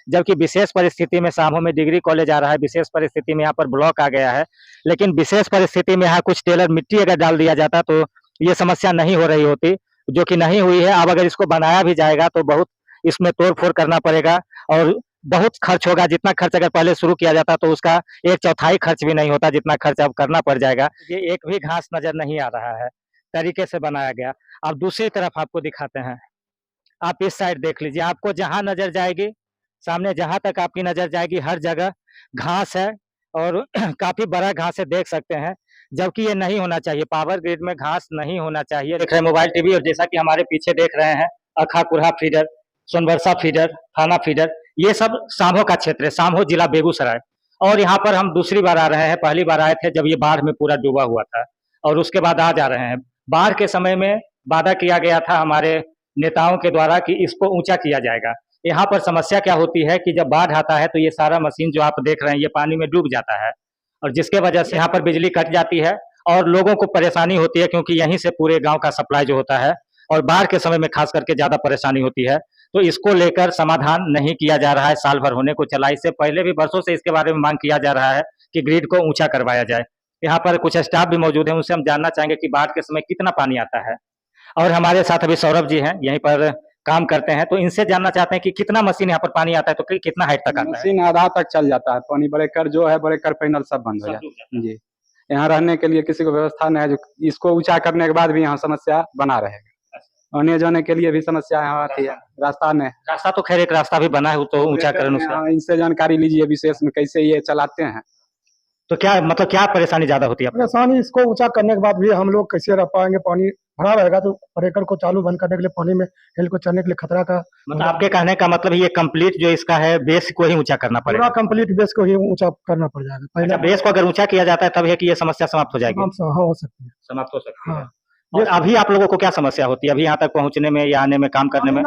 जबकि विशेष परिस्थिति में सामो में डिग्री कॉलेज आ रहा है, विशेष परिस्थिति में यहाँ पर ब्लॉक आ गया है। लेकिन विशेष परिस्थिति में यहाँ कुछ टेलर मिट्टी अगर डाल दिया जाता तो ये समस्या नहीं हो रही होती, जो कि नहीं हुई है। अब अगर इसको बनाया भी जाएगा तो बहुत इसमें तोड़-फोड़ करना पड़ेगा और बहुत खर्च होगा। जितना खर्च अगर पहले शुरू किया जाता तो उसका 1/4 खर्च भी नहीं होता, जितना खर्च अब करना पड़ जाएगा। ये एक भी घास नज़र नहीं आ रहा है, तरीके से बनाया गया। अब दूसरी तरफ आपको दिखाते हैं। आप इस साइड देख लीजिए, आपको जहाँ नज़र जाएगी, सामने जहाँ तक आपकी नज़र जाएगी हर जगह घास है और काफ़ी बड़ा घास है, देख सकते हैं। जबकि ये नहीं होना चाहिए, पावर ग्रिड में घास नहीं होना चाहिए। देख रहे हैं मोबाइल टीवी और जैसा कि हमारे पीछे देख रहे हैं अखा-कुरहा फीडर, सोनबरसा फीडर, थाना फीडर, ये सब सामो का क्षेत्र है, सामो जिला बेगूसराय। और यहाँ पर हम दूसरी बार आ रहे हैं, पहली बार आए थे जब ये बाढ़ में पूरा डूबा हुआ था और उसके बाद आज आ रहे हैं। बाढ़ के समय में वादा किया गया था हमारे नेताओं के द्वारा कि इसको ऊँचा किया जाएगा। यहाँ पर समस्या क्या होती है कि जब बाढ़ आता है तो ये सारा मशीन जो आप देख रहे हैं ये पानी में डूब जाता है और जिसके वजह से यहाँ पर बिजली कट जाती है और लोगों को परेशानी होती है, क्योंकि यहीं से पूरे गाँव का सप्लाई जो होता है और बाढ़ के समय में खास करके ज़्यादा परेशानी होती है। तो इसको लेकर समाधान नहीं किया जा रहा है, साल भर होने को चला। इससे पहले भी वर्षों से इसके बारे में मांग किया जा रहा है कि ग्रिड को ऊँचा करवाया जाए। यहाँ पर कुछ स्टाफ भी मौजूद है, उनसे हम जानना चाहेंगे कि बाढ़ के समय कितना पानी आता है। और हमारे साथ अभी सौरभ जी हैं, यहीं पर काम करते हैं, तो इनसे जानना चाहते हैं कि कितना मशीन यहाँ पर पानी आता है, तो कितना हाइट तक आता है? मशीन आधा तक चल जाता है, पानी ब्रेकर जो है, ब्रेकर पैनल सब बंद हो जाता है जी। यहाँ रहने के लिए किसी को व्यवस्था नहीं है, जो इसको ऊंचा करने के बाद भी यहाँ समस्या बना रहेगा। आने जाने के लिए भी समस्या यहाँ आती है, रास्ता नहीं। रास्ता तो खैर एक रास्ता भी बना है, तो ऊंचा करने उसका। इनसे जानकारी लीजिए विशेष में कैसे ये चलाते हैं। तो क्या मतलब क्या परेशानी ज्यादा होती है? परेशानी इसको ऊंचा करने के बाद भी हम लोग कैसे रह पाएंगे? पानी भरा रहेगा तो ब्रेकर को चालू बंद करने के लिए पानी में हेल को चलने के लिए खतरा का। मतलब आपके कहने का मतलब ये कंप्लीट जो इसका है बेस को ही ऊंचा करना पूरा पड़ेगा? कंप्लीट बेस को ही ऊंचा करना पड़ जाएगा। अच्छा, बेस को अगर ऊंचा किया जाता है तब है कि ये समस्या समाप्त हो जाएगी? हो सकती है, समाप्त हो सकती है। हाँ। और अभी आप लोगों को क्या समस्या होती है अभी यहाँ तक पहुँचने में या आने में, काम करने में?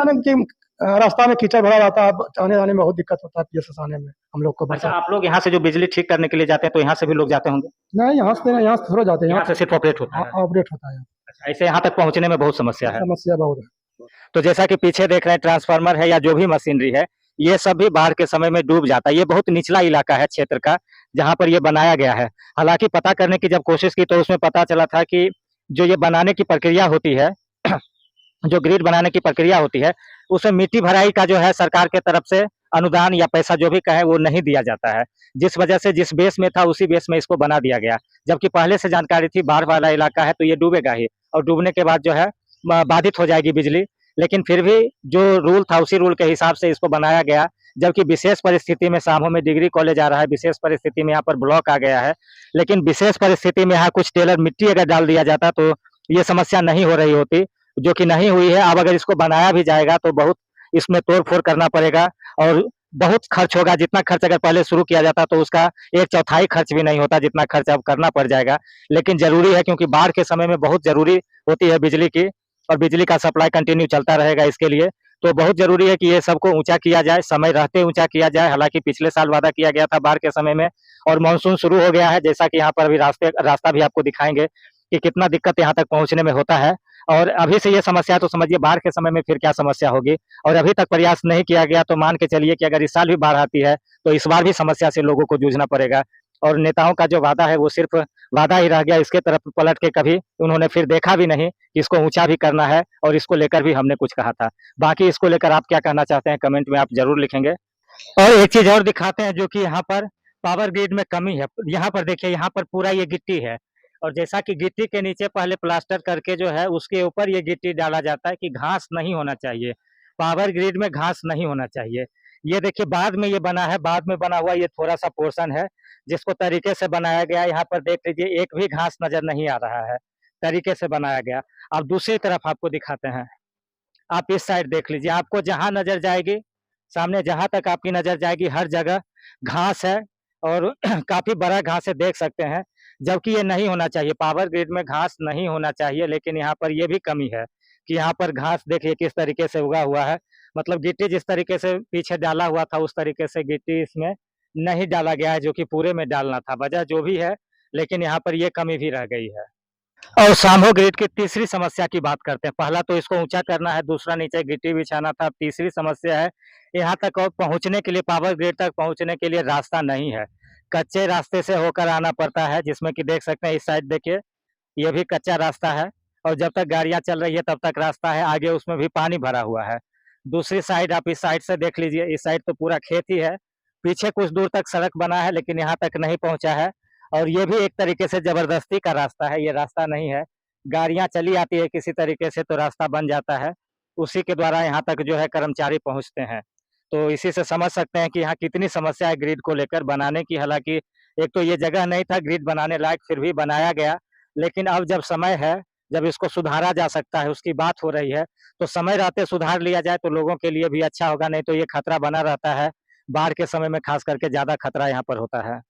रास्ता में कीचड़ भरा रहता है, आने जाने में बहुत दिक्कत होता है, पीएसएस आने में हम लोग को। अच्छा, आप लोग यहाँ से जो बिजली ठीक करने के लिए जाते हैं तो यहाँ से भी लोग जाते होंगे? नहीं, यहाँ से थोड़ा जाते हैं, यहाँ से सिर्फ ऑपरेट होता है? ऑपरेट होता है। अच्छा, ऐसे यहाँ तक पहुँचने में बहुत समस्या है? समस्या बहुत है। तो जैसा कि पीछे देख रहे हैं ट्रांसफार्मर है या जो भी मशीनरी है, ये सब भी बाढ़ के समय में डूब जाता है। ये बहुत निचला इलाका है क्षेत्र का, जहाँ पर ये बनाया गया है। हालांकि पता करने की जब कोशिश की तो उसमें पता चला था कि जो ये बनाने की प्रक्रिया होती है जो ग्रिड बनाने की प्रक्रिया होती है, उसमें मिट्टी भराई का जो है सरकार के तरफ से अनुदान या पैसा जो भी कहें वो नहीं दिया जाता है। जिस वजह से जिस बेस में था उसी बेस में इसको बना दिया गया। जबकि पहले से जानकारी थी बाढ़ वाला इलाका है तो ये डूबेगा ही और डूबने के बाद जो है बाधित हो जाएगी बिजली। लेकिन फिर भी जो रूल था उसी रूल के हिसाब से इसको बनाया गया। जबकि विशेष परिस्थिति में सामो में डिग्री कॉलेज आ रहा है, विशेष परिस्थिति में यहाँ पर ब्लॉक आ गया है। लेकिन विशेष परिस्थिति में यहाँ कुछ टेलर मिट्टी अगर डाल दिया जाता तो ये समस्या नहीं हो रही होती, जो कि नहीं हुई है। अब अगर इसको बनाया भी जाएगा तो बहुत इसमें तोड़-फोड़ करना पड़ेगा और बहुत खर्च होगा। जितना खर्च अगर पहले शुरू किया जाता तो उसका 1/4 खर्च भी नहीं होता, जितना खर्च अब करना पड़ जाएगा। लेकिन ज़रूरी है, क्योंकि बाढ़ के समय में बहुत ज़रूरी होती है बिजली की और बिजली का सप्लाई कंटिन्यू चलता रहेगा इसके लिए। तो बहुत ज़रूरी है कि ये सबको ऊँचा किया जाए, समय रहते ऊँचा किया जाए। हालाँकि पिछले साल वादा किया गया था बाढ़ के समय में और मानसून शुरू हो गया है, जैसा कि यहाँ पर अभी रास्ता भी आपको दिखाएँगे कि कितना दिक्कत यहाँ तक पहुँचने में होता है। और अभी से ये समस्या है तो समझिए बाढ़ के समय में फिर क्या समस्या होगी। और अभी तक प्रयास नहीं किया गया तो मान के चलिए कि अगर इस साल भी बाढ़ आती है तो इस बार भी समस्या से लोगों को जूझना पड़ेगा। और नेताओं का जो वादा है वो सिर्फ वादा ही रह गया, इसके तरफ पलट के कभी उन्होंने फिर देखा भी नहीं कि इसको ऊंचा भी करना है और इसको लेकर भी हमने कुछ कहा था। बाकी इसको लेकर आप क्या कहना चाहते हैं कमेंट में आप जरूर लिखेंगे। और एक चीज और दिखाते हैं जो कि यहाँ पर पावर ग्रिड में कमी है। यहाँ पर देखिए, यहाँ पर पूरा ये गिट्टी है और जैसा कि गिट्टी के नीचे पहले प्लास्टर करके जो है उसके ऊपर ये गिट्टी डाला जाता है कि घास नहीं होना चाहिए, पावर ग्रिड में घास नहीं होना चाहिए। ये देखिए बाद में ये बना है, बाद में बना हुआ ये थोड़ा सा पोर्शन है जिसको तरीके से बनाया गया। यहाँ पर देख लीजिए एक भी घास नजर नहीं आ रहा है, तरीके से बनाया गया। अब दूसरी तरफ आपको दिखाते हैं। आप इस साइड देख लीजिए, आपको जहाँ नजर जाएगी, सामने जहाँ तक आपकी नजर जाएगी हर जगह घास है और काफी बड़ा घास है, देख सकते हैं। जबकि ये नहीं होना चाहिए, पावर ग्रिड में घास नहीं होना चाहिए। लेकिन यहाँ पर ये भी कमी है कि यहाँ पर घास देखिए किस तरीके से उगा हुआ है। मतलब गिट्टी जिस तरीके से पीछे डाला हुआ था उस तरीके से गिट्टी इसमें नहीं डाला गया है, जो कि पूरे में डालना था। वजह जो भी है, लेकिन यहाँ पर ये कमी भी रह गई है। और सामूहिक ग्रिड की तीसरी समस्या की बात करते हैं। पहला तो इसको ऊंचा करना है, दूसरा नीचे गिट्टी बिछाना था। अब तीसरी समस्या है यहाँ तक और पहुंचने के लिए, पावर ग्रिड तक पहुंचने के लिए रास्ता नहीं है। कच्चे रास्ते से होकर आना पड़ता है, जिसमें कि देख सकते हैं इस साइड देखिए, ये भी कच्चा रास्ता है और जब तक गाड़ियां चल रही है तब तक रास्ता है, आगे उसमें भी पानी भरा हुआ है। दूसरी साइड आप इस साइड से देख लीजिए, इस साइड तो पूरा खेत ही है। पीछे कुछ दूर तक सड़क बना है लेकिन यहाँ तक नहीं पहुंचा है और ये भी एक तरीके से जबरदस्ती का रास्ता है, ये रास्ता नहीं है। गाड़ियां चली आती है किसी तरीके से तो रास्ता बन जाता है, उसी के द्वारा यहाँ तक जो है कर्मचारी पहुंचते हैं। तो इसी से समझ सकते हैं कि यहाँ कितनी समस्या है ग्रिड को लेकर बनाने की। हालांकि एक तो ये जगह नहीं था ग्रिड बनाने लायक, फिर भी बनाया गया, लेकिन अब जब समय है, जब इसको सुधारा जा सकता है, उसकी बात हो रही है, तो समय रहते सुधार लिया जाए तो लोगों के लिए भी अच्छा होगा, नहीं तो ये खतरा बना रहता है। बाढ़ के समय में खास करके ज़्यादा खतरा यहाँ पर होता है।